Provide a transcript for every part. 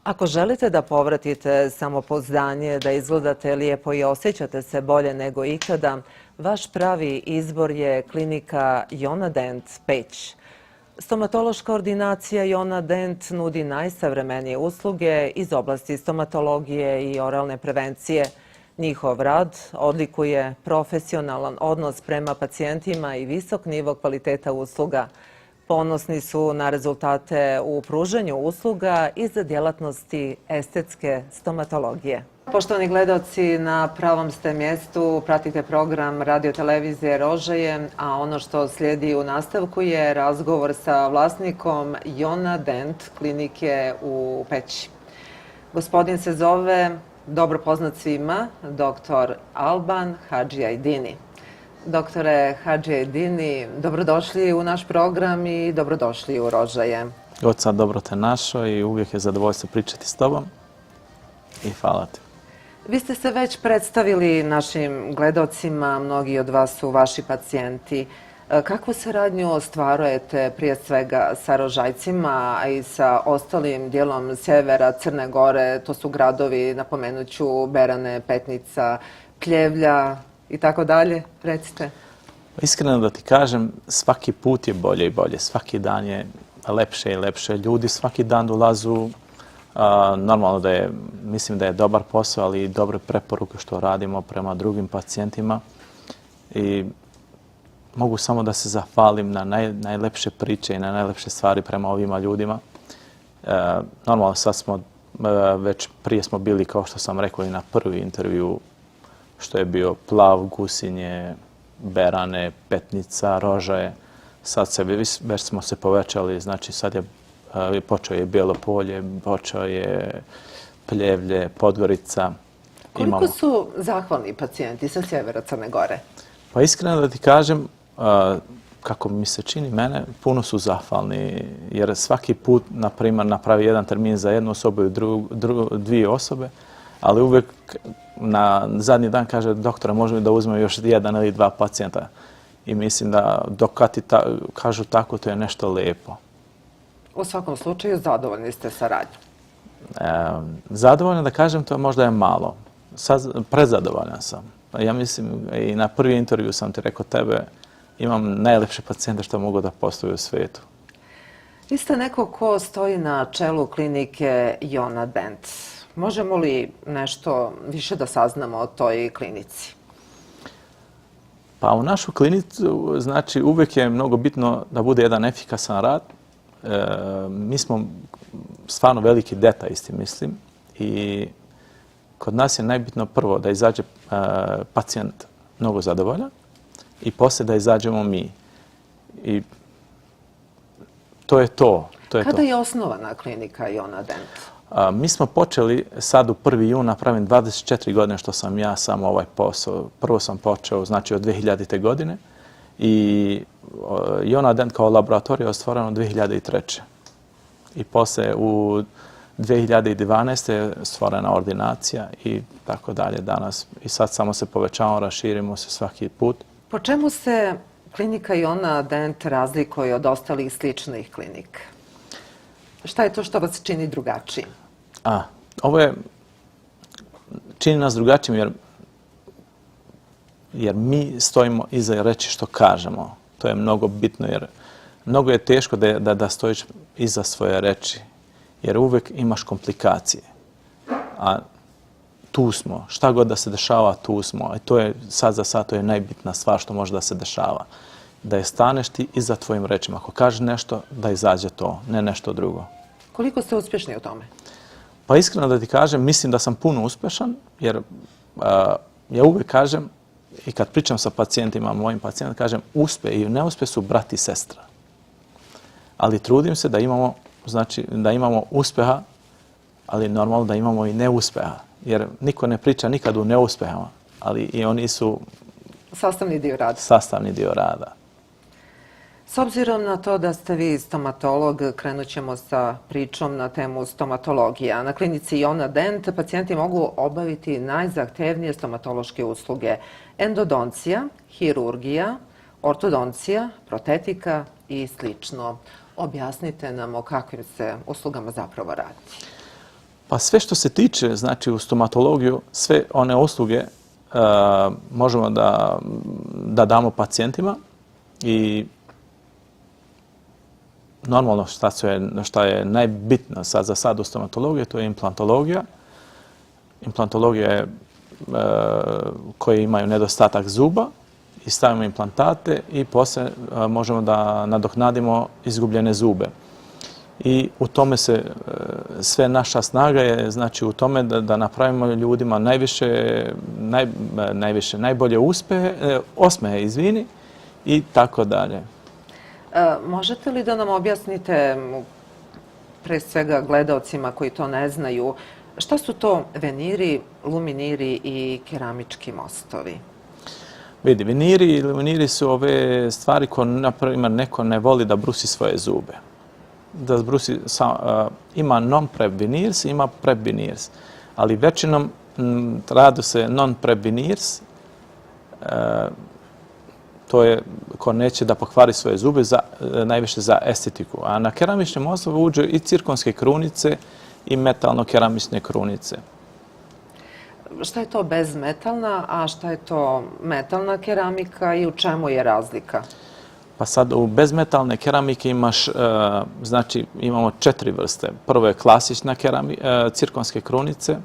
Ako želite da povratite samopouzdanje, da izgledate lijepo i osjećate se bolje nego ikada, vaš pravi izbor je klinika Jona Dent Peć. Stomatološka ordinacija Jona Dent nudi najsavremenije usluge iz oblasti stomatologije i oralne prevencije. Njihov rad odlikuje profesionalan odnos prema pacijentima i visok nivo kvaliteta usluga. Ponosni su na rezultate u pružanju usluga i za djelatnosti estetske stomatologije. Poštovani gledaoci, na pravom ste mjestu, pratite program radiotelevizije Rožaje, a ono što slijedi u nastavku je razgovor sa vlasnikom Jona Dent klinike u Peći. Gospodin se zove, dobro poznat svima, dr. Alban Hadžiajdini. Doktore Hadžiajdini, dobrodošli u naš program i dobrodošli u Rožaje. Oca, dobro te našao i uvijek je zadovoljstvo pričati s tobom i hvala ti. Vi ste se već predstavili našim gledocima, mnogi od vas su vaši pacijenti. Kakvu saradnju ostvarujete prije svega sa Rožajcima, a i sa ostalim dijelom sjevera Crne Gore? To su gradovi, napomenut ću, Berane, Petnica, Pljevlja i tako dalje. Recite. Iskreno da ti kažem, svaki put je bolje i bolje. Svaki dan je lepše i lepše. Ljudi svaki dan dolazu. Normalno da je, mislim da je dobar posao, ali i dobre preporuke što radimo prema drugim pacijentima. I mogu samo da se zahvalim na najlepše priče i na najlepše stvari prema ovima ljudima. Normalno sad smo, već prije smo bili, kao što sam rekao, i na prvi intervju, što je bio Plav, Gusinje, Berane, Petnica, Rožaje. Sad već smo se povećali, znači sad je počeo je Bijelo Polje, počeo je Pljevlje, Podgorica. Koliko su zahvalni pacijenti sa sjevera Crne Gore? Pa iskreno da ti kažem, kako mi se čini mene, puno su zahvalni, jer svaki put, na primjer, napravi jedan termin za jednu osobu i dvije osobe, ali uvijek na zadnji dan kaže, doktore, možemo da uzmemo još jedan ili dva pacijenta. I mislim da dok kad ti kažu tako, to je nešto lijepo. U svakom slučaju, zadovoljni ste saradnjom? Zadovoljno da kažem, to možda je malo. Prezadovoljan sam. Ja mislim, i na prvi intervju sam ti rekao tebe, imam najlepše pacijente što mogu da postoji u svijetu. Vi ste neko ko stoji na čelu klinike Jona Dent. Možemo li nešto više da saznamo o toj klinici? Pa u našu klinicu, znači, uvijek je mnogo bitno da bude jedan efikasan rad. Mi smo stvarno veliki detaljisti, mislim, i kod nas je najbitno prvo da izađe pacijent mnogo zadovoljan i poslije da izađemo mi. I to je to. Kada je osnovana klinika Jona Dent? Mi smo počeli sad u 1. jun, napravim 24 godine što sam ja sam ovaj posao. Prvo sam počeo, znači, od 2000. godine i Jona Dent kao laboratorija je ostvareno 2003. I poslije u 2012. je stvorena ordinacija i tako dalje danas. I sad samo se povećavamo, raširimo se svaki put. Po čemu se klinika Jona Dent razlikuje od ostalih sličnih klinika? Šta je to što vas čini drugačijim? Ovo je, čini nas drugačijim jer mi stojimo iza reći što kažemo. To je mnogo bitno jer mnogo je teško da stojiš iza svoje reči jer uvijek imaš komplikacije. A tu smo. Šta god da se dešava, tu smo. I to je sad za sad to je najbitna stvar što može da se dešava. Da je staneš ti iza tvojim rečima. Ako kažeš nešto, da izađe to, ne nešto drugo. Koliko ste uspješni u tome? Pa iskreno da ti kažem, mislim da sam puno uspješan, jer ja uvijek kažem, i kad pričam sa pacijentima, mojim pacijentima, kažem, uspjeh i neuspjeh su brat i sestra. Ali trudim se da imamo, znači, da imamo uspjeha, ali normalno da imamo i neuspjeha. Jer niko ne priča nikad u neuspjehama, ali i oni su sastavni dio rada. Sastavni dio rada. S obzirom na to da ste vi stomatolog, krenut ćemo sa pričom na temu stomatologija. Na klinici Jona Dent pacijenti mogu obaviti najzahtevnije stomatološke usluge: endodoncija, hirurgija, ortodoncija, protetika i slično. Objasnite nam o kakvim se uslugama zapravo radi. Pa sve što se tiče, znači u stomatologiju, sve one usluge možemo da damo pacijentima i normalno šta je najbitno za sad u stomatologiji, to je implantologija. Implantologija je koje imaju nedostatak zuba i stavimo implantate i poslije možemo da nadoknadimo izgubljene zube. I u tome se sve naša snaga je znači u tome da napravimo ljudima najbolje osmehe, izvini, i tako dalje. Možete li da nam objasnite, pre svega gledaocima koji to ne znaju, šta su to veniri, luminiri i keramički mostovi? Vidi, veniri i luminiri su ove stvari koje, na primjer, neko ne voli da brusi svoje zube. Ima non-prep veneers, ima prep veneers. Ali većinom radi se non-prep veneers, to je ko neće da pokvari svoje zube najviše za estetiku. A na keramične mostove uđe i cirkonske krunice i metalno-keramične krunice. Šta je to bezmetalna, a šta je to metalna keramika i u čemu je razlika? Pa sad u bezmetalne keramike imamo 4 vrste. Prvo je klasična cirkonske krunice,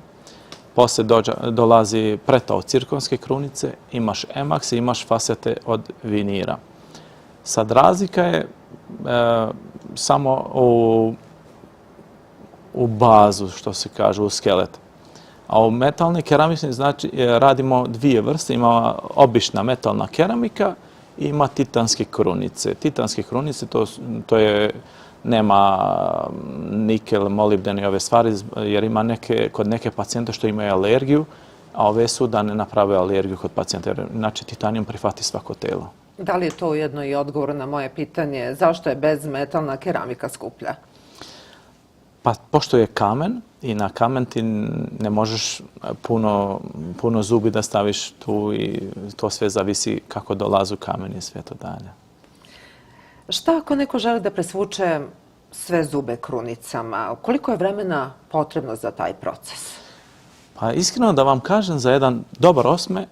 poslije dolazi pretao cirkonske krunice, imaš emax i imaš fasete od vinira. Sad razlika je samo u bazu, što se kaže, u skelet. A u metalne keramične radimo 2 vrste. Ima obična metalna keramika i ima titanske krunice. Titanske krunice to je nema nikel, molibden i ove stvari, jer ima kod neke pacijente što imaju alergiju, a ove su da ne naprave alergiju kod pacijenta, jer inače titanijum prihvati svako telo. Da li je to ujedno i odgovor na moje pitanje zašto je bezmetalna keramika skuplja? Pa pošto je kamen i na kamen ti ne možeš puno zubi da staviš tu i to sve zavisi kako dolazu kamen i sve to dalje. Šta ako neko želi da presvuče sve zube krunicama? Koliko je vremena potrebno za taj proces? Pa iskreno da vam kažem, za jedan dobar osmeh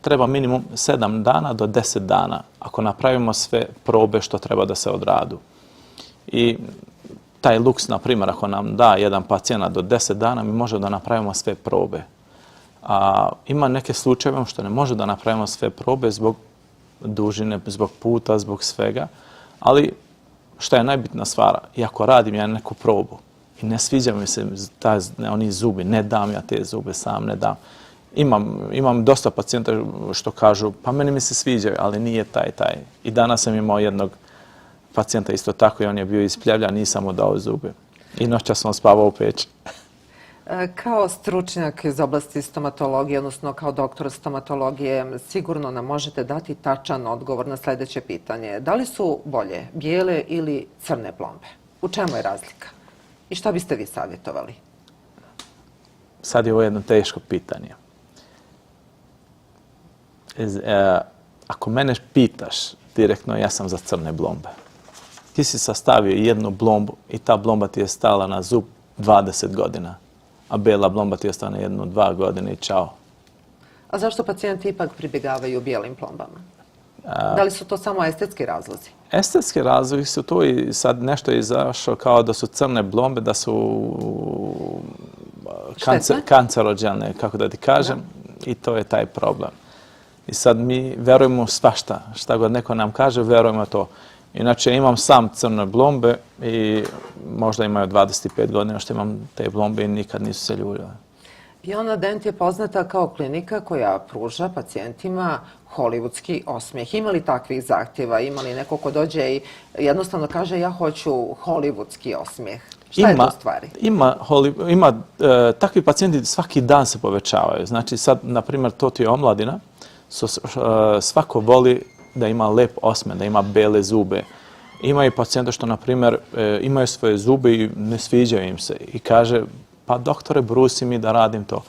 treba minimum 7 dana do 10 dana ako napravimo sve probe što treba da se odradu. I taj luks, na primjer, ako nam da jedan pacijent do 10 dana, mi možemo da napravimo sve probe. A ima neke slučajeve što ne može da napravimo sve probe zbog dužine, zbog puta, zbog svega. Ali šta je najbitna stvar, i ako radim ja neku probu i ne sviđa mi se oni zubi, ne dam ja te zube sam, ne dam. Imam dosta pacijenta što kažu, pa meni mi se sviđaju, ali nije taj. I danas sam imao jednog pacijenta isto tako i on je bio ispljavljan, nisam mu dao zube. I noćas sam spavao u peći. Kao stručnjak iz oblasti stomatologije, odnosno kao doktor stomatologije, sigurno nam možete dati tačan odgovor na sljedeće pitanje. Da li su bolje bijele ili crne plombe? U čemu je razlika? I šta biste vi savjetovali? Sad je ovo jedno teško pitanje. Ako mene pitaš direktno, ja sam za crne blombe. Ti si sastavio jednu blombu i ta blomba ti je stala na zub 20 godina, a bijela blomba ti je stala na 1-2 godine i čao. A zašto pacijenti ipak pribjegavaju bijelim plombama? Da li su to samo estetski razlozi? Estetski razlozi su to i sad nešto je izašlo kao da su crne blombe, da su kancerođene, kako da ti kažem, i to je taj problem. I sad mi verujemo svašta, šta god neko nam kaže, verujemo to. Inače, imam sam crne blombe i možda imaju 25 godina što imam te blombe i nikad nisu se ljuljile. Iona Dent je poznata kao klinika koja pruža pacijentima hollywoodski osmijeh. Ima li takvih zahtjeva? Ima li neko ko dođe i jednostavno kaže ja hoću hollywoodski osmijeh? Šta je to u stvari? Ima takvi pacijenti svaki dan se povećavaju. Znači sad, na primjer, to ti je omladina, svako voli da ima lep osmeh, da ima bele zube. Ima i pacijenta što, na primjer, imaju svoje zube i ne sviđaju im se. I kaže, pa doktore, brusi mi da radim to.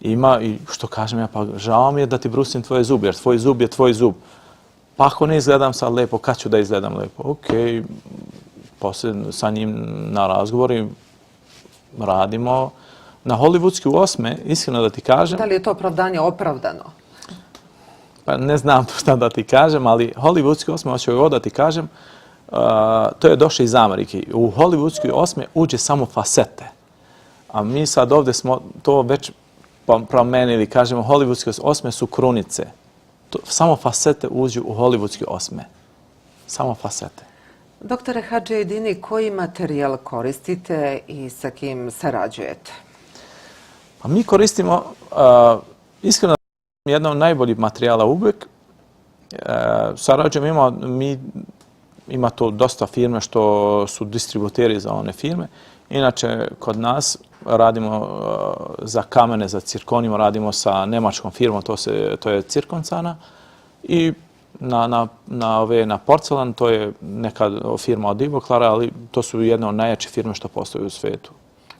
Ima i što kažem ja, pa žao mi je da ti brusim tvoje zube, jer tvoj zub je tvoj zub. Pa ako ne izgledam sad lepo, kad ću da izgledam lepo? Poslije sa njim na razgovor i radimo. Na hollywoodski u 8. iskreno da ti kažem, Da li je to opravdanje opravdano? pa ne znam šta da ti kažem, ali hollywoodski 8. hoću god da ti kažem, to je došlo iz Amerike. U hollywoodski 8. uđe samo fasete. A mi sad ovdje smo to već promenili, kažemo hollywoodske 8. su krunice. Samo fasete uđu u hollywoodske 8. Samo fasete. Doktore Hadžijedini, koji materijal koristite i sa kim sarađujete? Pa mi koristimo, iskreno, jedan od najboljih materijala uvijek. Sarađujemo, ima to dosta firme što su distributeri za one firme. Inače, kod nas radimo za kamene, za cirkonimo, radimo sa nemačkom firmom, to je Cirkoncana. I na porcelan, to je neka firma od Ivoklara, ali to su jedne od najjače firme što postoje u svijetu.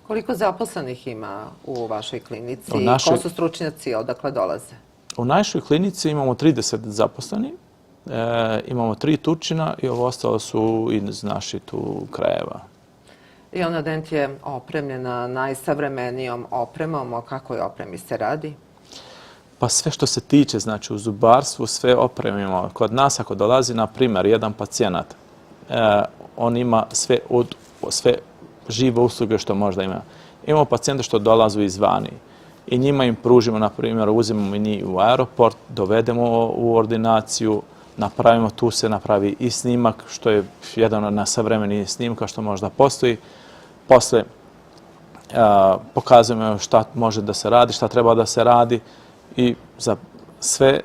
Koliko zaposlenih ima u vašoj klinici? Ko su stručnjaci, odakle dolaze? U našoj klinici imamo 30 zaposlenih, imamo 3 Turčina i ovo ostalo su iz naših tu krajeva. Ionadent je opremljena najsavremenijom opremom. O kakvoj opremi se radi? Pa sve što se tiče, znači u zubarstvu, sve opremimo. Kod nas ako dolazi, na primjer, jedan pacijenat, on ima sve žive usluge što možda ima. Imamo pacijente što dolazu izvani i njima im pružimo, na primjer, uzimamo njih u aeroport, dovedemo u ordinaciju, napravimo, tu se napravi i snimak, što je jedan od najsavremenijih snimka što možda postoji. Posle pokazujemo šta može da se radi, šta treba da se radi i za sve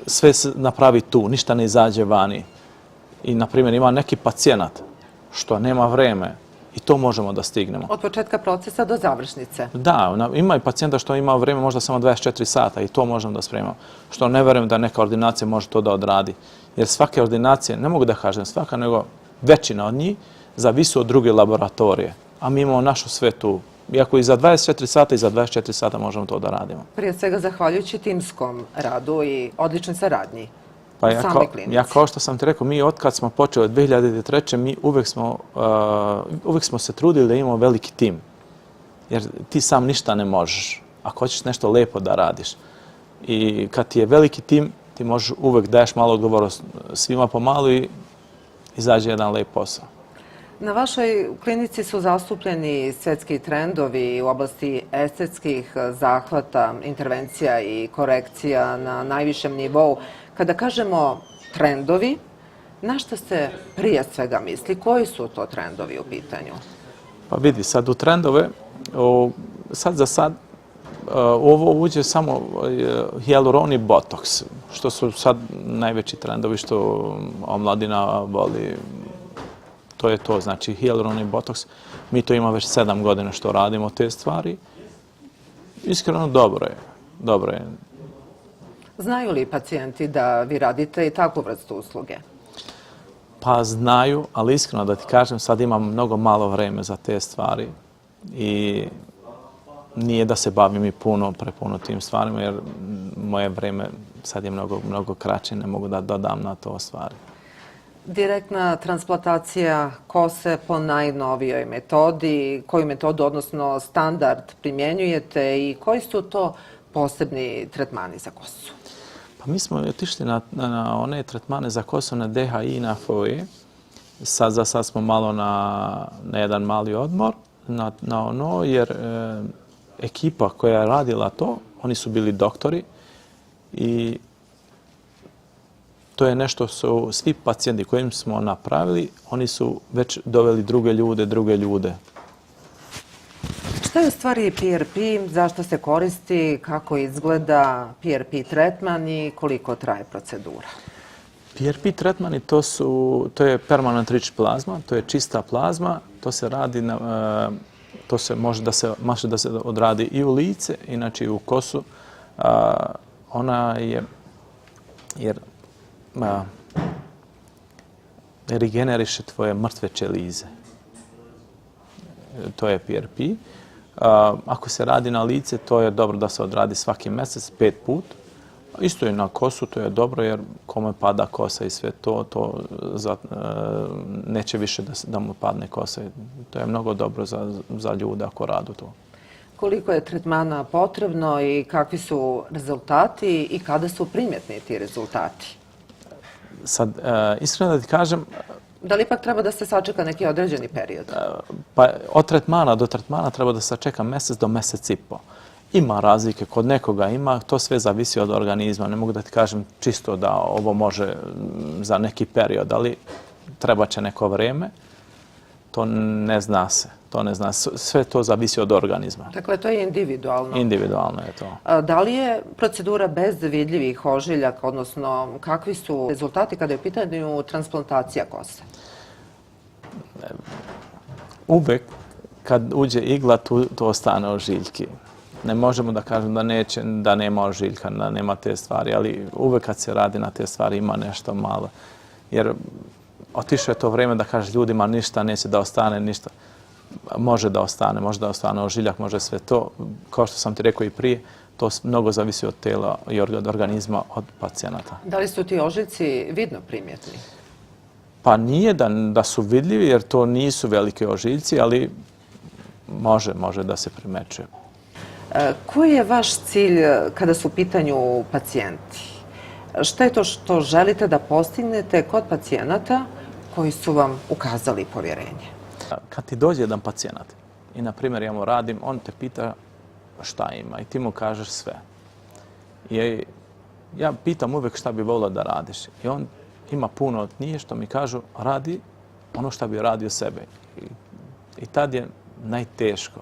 sve se napravi tu, ništa ne izađe vani. I, na primjer, ima neki pacijenat što nema vreme i to možemo da stignemo. Od početka procesa do završnice? Da, ima i pacijenta što ima vreme možda samo 24 sata i to možemo da spremamo. Što ne verujem da neka ordinacija može to da odradi. Jer svake ordinacije, ne mogu da kažem svaka, nego većina od njih, zavisi od druge laboratorije. A mi imamo našu sve tu. Iako i za 24 sata i za 24 sata možemo to da radimo. Prije svega zahvaljujući timskom radu i odličnoj saradnji. Pa ja kao što sam ti rekao, mi otkad smo počeli od 2003. mi uvijek smo se trudili da imamo veliki tim. Jer ti sam ništa ne možeš. Ako hoćeš nešto lepo da radiš. I kad ti je veliki tim, ti možeš uvijek daješ malo odgovornost svima pomalo i izađe jedan lep posao. Na vašoj klinici su zastupljeni svjetski trendovi u oblasti estetskih zahvata, intervencija i korekcija na najvišem nivou. Kada kažemo trendovi, na što se prije svega misli? Koji su to trendovi u pitanju? Pa vidi, sad u trendove, sad za sad, ovo uđe samo hijaluron i botoks, što su sad najveći trendovi što omladina voli. To je to, znači hijaluron i botoks. Mi to imamo već 7 godina što radimo te stvari. Iskreno dobro je. Znaju li pacijenti da vi radite i takvu vrstu usluge? Pa znaju, ali iskreno da ti kažem, sad imam mnogo malo vreme za te stvari i nije da se bavim i prepuno tim stvarima, jer moje vreme sad je mnogo kraće, ne mogu da dodam na to stvari. Direktna transplantacija kose po najnovijoj metodi, koju metodu, odnosno standard, primjenjujete i koji su to posebni tretmani za kosu? Pa mi smo otišli na one tretmane za kosu, na DHI i na FOE. Za sad smo malo na jedan mali odmor, na ono, jer ekipa koja je radila to, oni su bili doktori i to je nešto su svi pacijenti kojim smo napravili, oni su već doveli druge ljude. Šta je u stvari PRP, zašto se koristi, kako izgleda PRP tretman i koliko traje procedura? PRP tretmani to je permanent rich plazma, to je čista plazma, to se radi to se može da se odradi i u lice, inače i u kosu. Ona je jer regeneriše tvoje mrtve ćelije. To je PRP. Ako se radi na lice, to je dobro da se odradi svaki mjesec 5 put. Isto i na kosu, to je dobro jer kome pada kosa i sve to neće više da mu padne kosa. To je mnogo dobro za ljude ako radu to. Koliko je tretmana potrebno i kakvi su rezultati i kada su primjetni ti rezultati? Sad, iskreno da ti kažem... Da li ipak treba da se sačeka neki određeni period? Pa od tretmana do tretmana treba da se čeka mjesec do mjesec i po. Ima razlike, kod nekoga ima, to sve zavisi od organizma. Ne mogu da ti kažem čisto da ovo može za neki period, ali treba će neko vrijeme. To ne zna se. Sve to zavisi od organizma. Dakle, to je individualno. Individualno je to. Da li je procedura bez vidljivih ožiljaka, odnosno kakvi su rezultati kada je u pitanju transplantacija kose? Uvek kad uđe igla, tu ostane ožiljki. Ne možemo da kažem da nema ožiljka, da nema te stvari, ali uvek kad se radi na te stvari ima nešto malo. Jer otišlo je to vrijeme da kaže ljudima ništa, neće da ostane ništa. Može da ostane ožiljak, može sve to. Kao što sam ti rekao i prije, to mnogo zavisi od tela i od organizma, od pacijenata. Da li su ti ožiljci vidno primjetni? Pa nije da su vidljivi, jer to nisu velike ožiljci, ali može da se primećuje. Koji je vaš cilj kada su u pitanju pacijenti? Šta je to što želite da postignete kod pacijenata koji su vam ukazali povjerenje? Kad ti dođe jedan pacijent i, na primjer, ja mu radim, on te pita šta ima i ti mu kažeš sve. I ja pitam uvijek šta bi volio da radiš. I on ima puno od njih što mi kažu radi ono što bi radio sebe. I tad je najteško.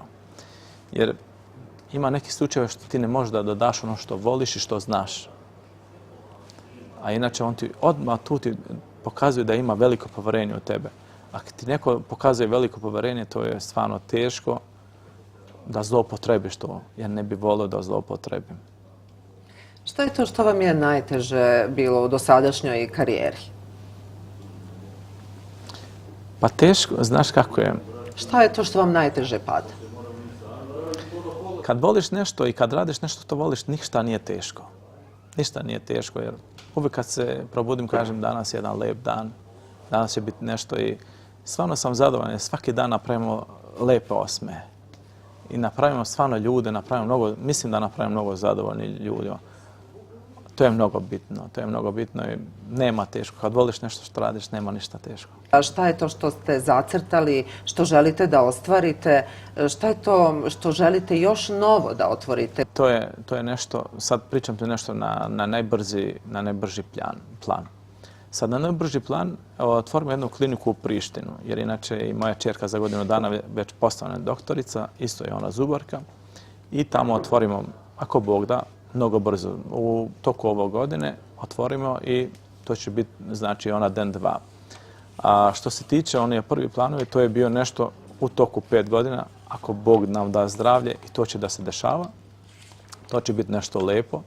Jer ima neki slučajeve što ti ne možeš da dodaš ono što voliš i što znaš. A inače on ti odmah tu ti pokazuje da ima veliko povjerenje u tebe. Ako ti neko pokazuje veliko povjerenje, to je stvarno teško da zloupotrebiš to, jer ne bi volio da zloupotrebim. Šta je to što vam je najteže bilo u dosadašnjoj karijeri? Pa teško, znaš kako je. Šta je to što vam najteže pada? Kad voliš nešto i kad radiš nešto što voliš, ništa nije teško. Ništa nije teško, jer uvijek kad se probudim kažem danas je jedan lep dan, danas će biti nešto i stvarno sam zadovoljan. Svaki dan napravimo lepe osmehe i napravimo stvarno ljude, mislim da napravimo mnogo zadovoljnih ljudi. To je mnogo bitno i nema teško. Kad voliš nešto što radiš, nema ništa teško. A šta je to što ste zacrtali, što želite da ostvarite? Šta je to što želite još novo da otvorite? To je nešto, sad pričam ti nešto na najbrži plan. Sad na najbrži plan otvorimo jednu kliniku u Prištinu, jer inače i moja čerka za godinu dana već postala doktorica, isto je ona zubarka, i tamo otvorimo, ako Bog da, mnogo brzo. U toku ove godine otvorimo i to će biti, znači, ona den 2. A što se tiče one prvi planovi, to je bio nešto u toku 5 godina, ako Bog nam da zdravlje i to će da se dešava. To će biti nešto lepo.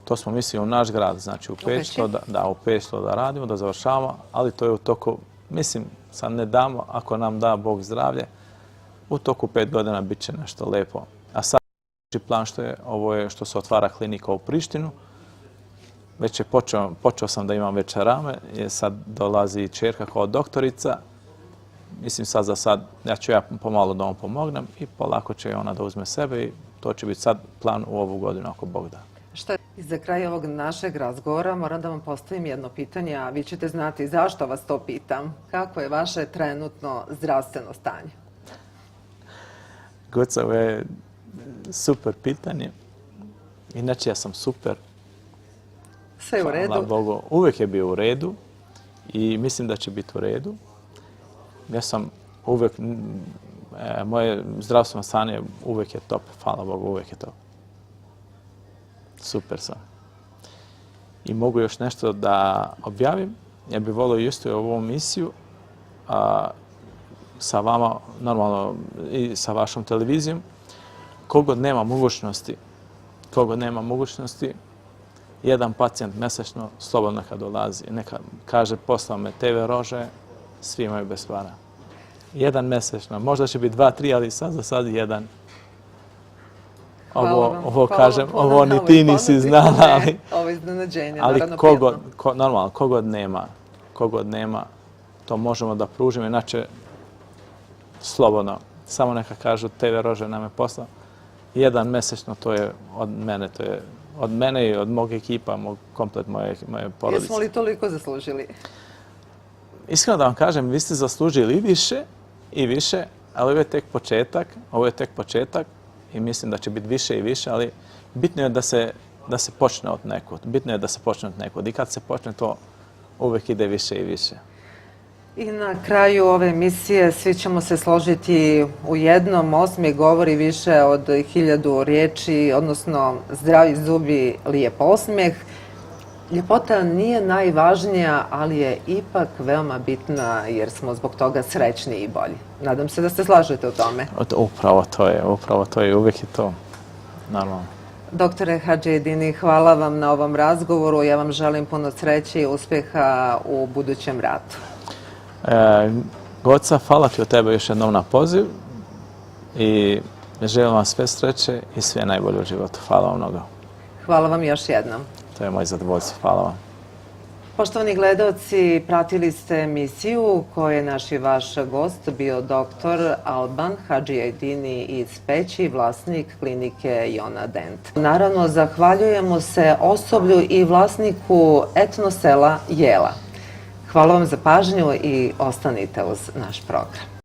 To smo mislili u naš grad, znači u Pećlo, u Pećlo da radimo, da završavamo, ali to je u toku, mislim, sad ne damo, ako nam da Bog zdravlje, u toku 5 godina bit će nešto lepo. A sad plan ovo je što se otvara klinika u Prištinu. Već je počeo sam da imam već rame, jer sad dolazi čerka kao doktorica. Mislim sad za sad, ću ja pomalo da vam pomognem i polako će ona da uzme sebe i to će biti sad plan u ovu godinu, ako Bog da. I za kraj ovog našeg razgovora moram da vam postavim jedno pitanje, a vi ćete znati zašto vas to pitam. Kako je vaše trenutno zdravstveno stanje? Guca, ovo je super pitanje. Inače, ja sam super. Sve u redu? Hvala Bogu. Uvijek je bio u redu i mislim da će biti u redu. Ja sam uvijek, moje zdravstveno stanje uvijek je top. Hvala Bogu, uvijek je top. Super sam. I mogu još nešto da objavim. Ja bih volio isto ovu misiju sa vama, normalno i sa vašom televizijom. Kogod nema mogućnosti, jedan pacijent mjesečno slobodno neka dolazi. Neka kaže poslao me TV Rože, svi imaju bez para. Jedan mjesečno, možda će biti 2, 3, ali sad za sad jedan. ovo kažem, ovo ni ti nisi znala, ali... Ovo iznenađenje, Ali naravno prijatno. normalno, kogod nema, to možemo da pružimo, inače slobodno, samo neka kažu TV Rože nam je poslao. Jedan mesečno, to je od mene i od mog ekipa, komplet moje porodice. Jesmo li toliko zaslužili? Iskreno da vam kažem, vi ste zaslužili i više, ali ovo je tek početak i mislim da će biti više i više, ali bitno je da se počne od nekud. I kad se počne to, uvek ide više i više. I na kraju ove emisije svi ćemo se složiti u jednom. Osmijeh govori više od 1000 riječi, odnosno zdravi zubi, lijep osmijeh. Ljepota nije najvažnija, ali je ipak veoma bitna jer smo zbog toga srećni i bolji. Nadam se da se slažete u tome. Upravo to je, uvek je to normalno. Doktore Hadžijedini, hvala vam na ovom razgovoru. Ja vam želim puno sreće i uspjeha u budućem ratu. Goca, hvala ti od tebe još jednom na poziv i želim vam sve sreće i sve najbolje u životu. Hvala vam mnogo. Hvala vam još jednom. To je moj zadovoljstvo. Hvala vam. Poštovani gledaoci, pratili ste emisiju u kojoj je naš i vaš gost bio doktor Alban Hadžijedini iz Peći, vlasnik klinike Jona Dent. Naravno, zahvaljujemo se osoblju i vlasniku etno sela Jela. Hvala vam za pažnju i ostanite uz naš program.